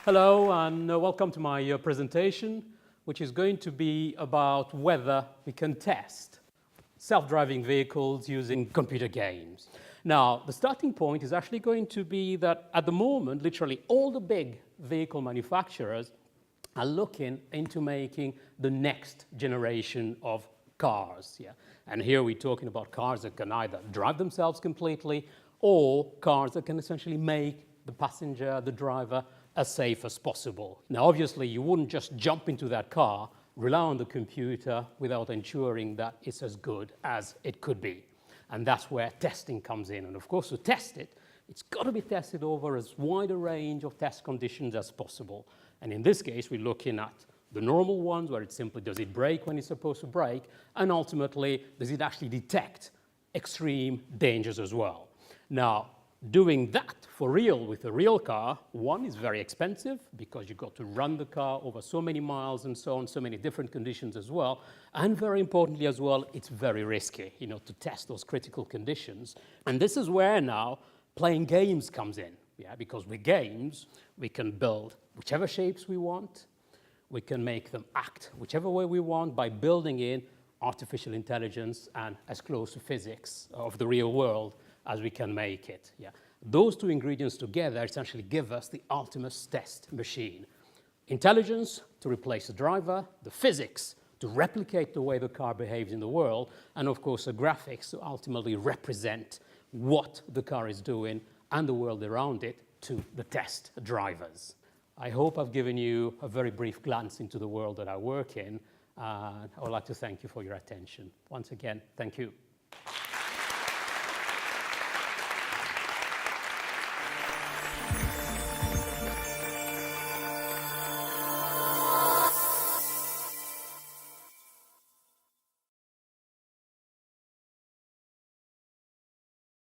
Hello and welcome to my presentation, which is going to be about whether we can test self-driving vehicles using computer games. Now, the starting point is actually going to be that at the moment, literally all the big vehicle manufacturers are looking into making the next generation of cars. Yeah? And here we're talking about cars that can either drive themselves completely or cars that can essentially make the passenger, the driver, as safe as possible. Now, obviously, you wouldn't just jump into that car, rely on the computer without ensuring that it's as good as it could be. And that's where testing comes in. And of course, to test it, it's got to be tested over as wide a range of test conditions as possible. And in this case, we're looking at the normal ones, where it's simply, does it brake when it's supposed to brake? And ultimately, does it actually detect extreme dangers as well? Now, doing that for real with a real car, one, is very expensive because you've got to run the car over so many miles and so on, so many different conditions as well. And very importantly as well, it's very risky, to test those critical conditions. And this is where now playing games comes in, because with games, we can build whichever shapes we want. We can make them act whichever way we want by building in artificial intelligence and as close to physics of the real world as we can make it. Those two ingredients together essentially give us the ultimate test machine. Intelligence to replace the driver, the physics to replicate the way the car behaves in the world, and of course the graphics to ultimately represent what the car is doing and the world around it to the test drivers. I hope I've given you a very brief glance into the world that I work in. I would like to thank you for your attention. Once again, thank you.